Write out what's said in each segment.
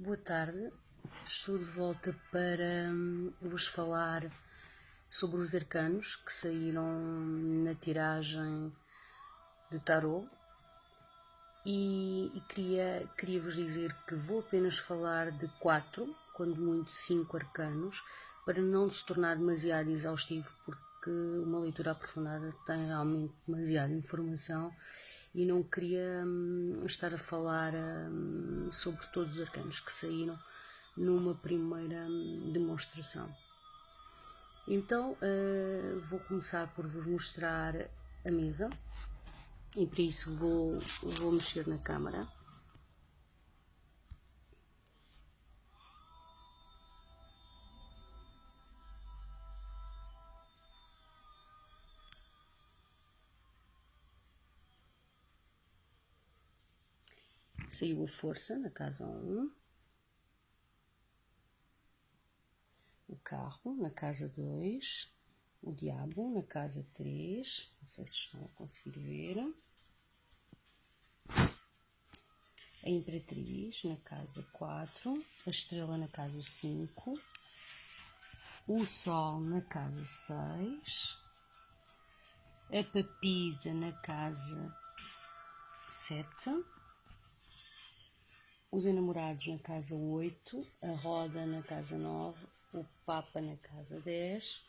Boa tarde, estou de volta para vos falar sobre os arcanos que saíram na tiragem de tarot e queria vos dizer que vou apenas falar de 4, quando muito 5 arcanos, para não se tornar demasiado exaustivo, porque uma leitura aprofundada tem realmente demasiada informação e não queria estar a falar sobre todos os arcanos que saíram numa primeira demonstração. Então vou começar por vos mostrar a mesa e para isso vou mexer na câmara. Saiu a força na casa 1, o carro na casa 2, o diabo na casa 3, não sei se estão a conseguir ver, a imperatriz na casa 4, a estrela na casa 5, o sol na casa 6, a papisa na casa 7, os enamorados na casa 8, a roda na casa 9, o papa na casa 10,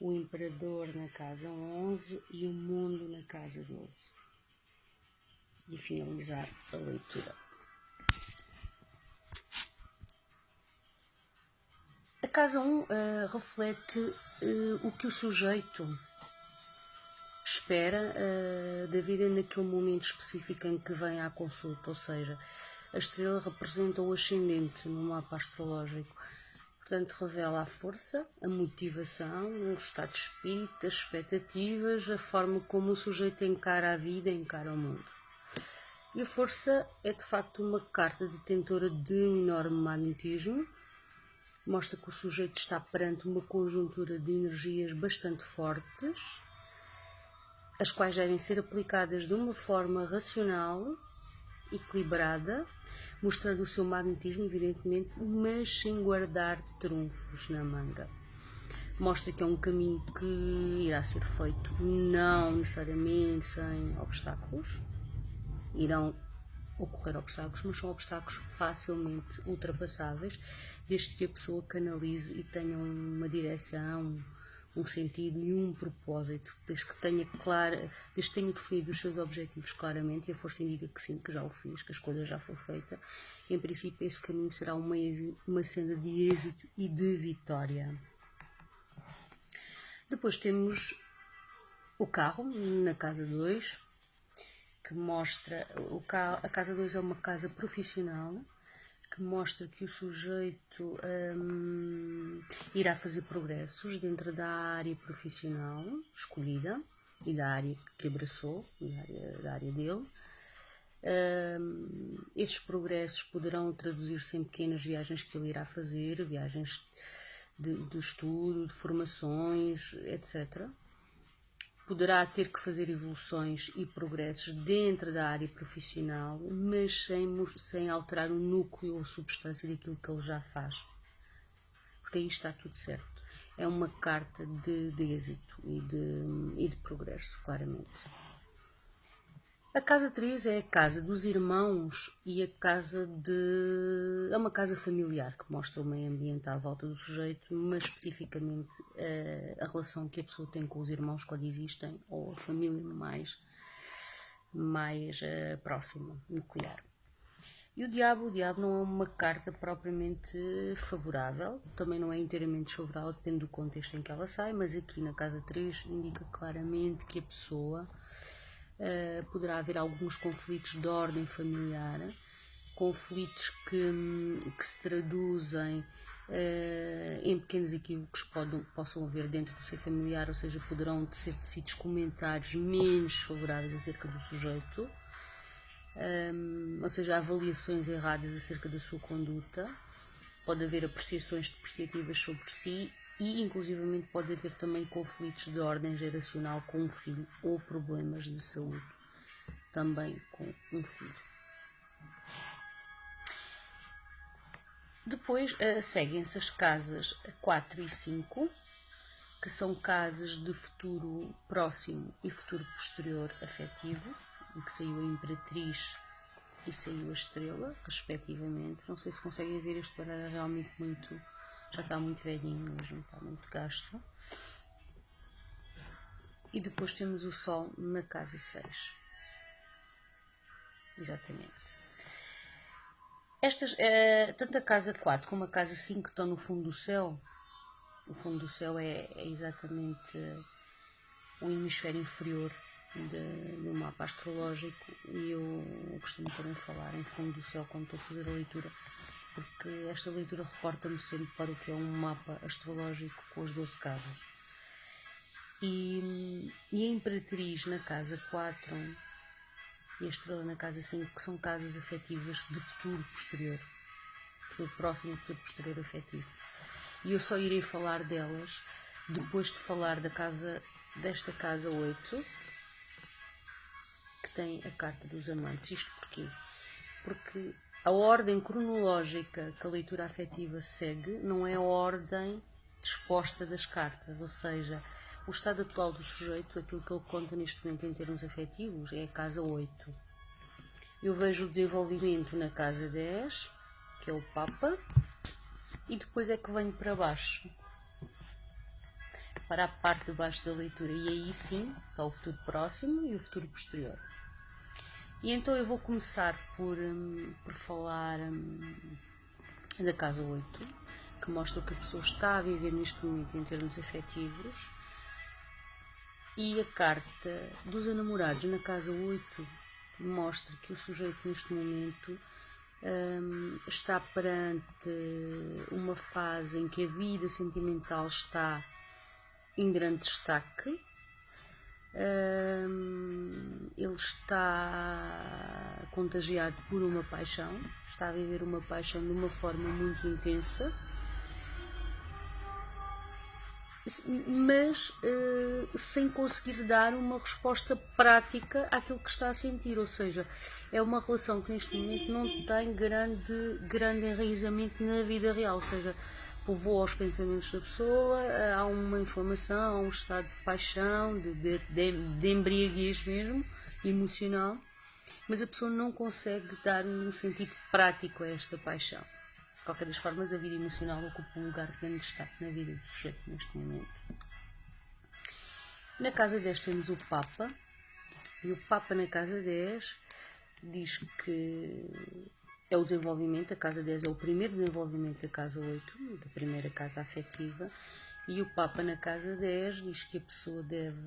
o imperador na casa 11 e o mundo na casa 12. E finalizar a leitura. A casa 1 reflete o que o sujeito espera da vida naquele momento específico em que vem à consulta, ou seja, a estrela representa o ascendente no mapa astrológico, portanto revela a força, a motivação, o estado de espírito, as expectativas, a forma como o sujeito encara a vida, encara o mundo. E a força é de facto uma carta detentora de um enorme magnetismo, mostra que o sujeito está perante uma conjuntura de energias bastante fortes, as quais devem ser aplicadas de uma forma racional, equilibrada, mostrando o seu magnetismo, evidentemente, mas sem guardar trunfos na manga. Mostra que é um caminho que irá ser feito, não necessariamente sem obstáculos. Irão ocorrer obstáculos, mas são obstáculos facilmente ultrapassáveis, desde que a pessoa canalize e tenha uma direção, um sentido e um propósito, desde que tenha definido os seus objetivos claramente, e a força indica que sim, que já o fiz, que a escolha já foi feita. Em princípio, esse caminho será uma senda de êxito e de vitória. Depois temos o carro na casa 2, que mostra, a casa 2 é uma casa profissional, que mostra que o sujeito irá fazer progressos dentro da área profissional escolhida e da área que abraçou, da área dele. Esses progressos poderão traduzir-se em pequenas viagens que ele irá fazer, viagens de estudo, de formações, etc. Poderá ter que fazer evoluções e progressos dentro da área profissional, mas sem alterar o núcleo ou substância daquilo que ele já faz. Porque aí está tudo certo. É uma carta de êxito e de progresso, claramente. A casa 3 é a casa dos irmãos e é uma casa familiar, que mostra o meio ambiente à volta do sujeito, mas especificamente a relação que a pessoa tem com os irmãos quando existem, ou a família mais próxima, nuclear. E o diabo não é uma carta propriamente favorável, também não é inteiramente desfavorável, depende do contexto em que ela sai, mas aqui na casa 3 indica claramente que a pessoa poderá haver alguns conflitos de ordem familiar, conflitos que se traduzem em pequenos equívocos que possam haver dentro do seu familiar, ou seja, poderão ser tecidos comentários menos favoráveis acerca do sujeito, ou seja, avaliações erradas acerca da sua conduta, pode haver apreciações depreciativas sobre si e inclusivamente pode haver também conflitos de ordem geracional com um filho ou problemas de saúde também com um filho. depois seguem-se as casas 4 e 5, que são casas de futuro próximo e futuro posterior afetivo, em que saiu a Imperatriz e saiu a Estrela, respectivamente. Não sei se conseguem ver, este baralho é realmente muito... já está muito velhinho mesmo, está muito gasto. E depois temos o Sol na casa 6. Exatamente. Estas, tanto a casa 4 como a casa 5 estão no fundo do céu. O fundo do céu é exatamente o hemisfério inferior do mapa astrológico, e eu costumo também falar em fundo do céu quando estou a fazer a leitura, porque esta leitura reporta-me sempre para o que é um mapa astrológico com as 12 casas. E a Imperatriz na casa 4 e a Estrela na casa 5, que são casas afetivas de futuro posterior, futuro próximo e futuro posterior afetivo. E eu só irei falar delas depois de falar desta casa 8, que tem a carta dos amantes. Isto porquê? Porque a ordem cronológica que a leitura afetiva segue não é a ordem disposta das cartas, ou seja, o estado atual do sujeito, aquilo que ele conta neste momento em termos afetivos, é a casa 8. Eu vejo o desenvolvimento na casa 10, que é o Papa, e depois é que venho para baixo, para a parte de baixo da leitura, e aí sim está o futuro próximo e o futuro posterior. E então eu vou começar por falar da casa 8, que mostra o que a pessoa está a viver neste momento em termos afetivos, e a carta dos enamorados na casa 8 mostra que o sujeito neste momento está perante uma fase em que a vida sentimental está em grande destaque. Ele está contagiado por uma paixão, está a viver uma paixão de uma forma muito intensa, mas sem conseguir dar uma resposta prática àquilo que está a sentir, ou seja, é uma relação que neste momento não tem grande enraizamento na vida real, ou seja, povoa os pensamentos da pessoa, há uma inflamação, há um estado de paixão, de embriaguez mesmo, emocional, mas a pessoa não consegue dar um sentido prático a esta paixão. De qualquer das formas, a vida emocional ocupa um lugar de grande destaque na vida do sujeito neste momento. Na casa 10 temos o Papa, e o Papa na casa 10 diz que é o desenvolvimento, a casa 10 é o primeiro desenvolvimento da casa 8, da primeira casa afetiva, e o Papa na casa 10 diz que a pessoa deve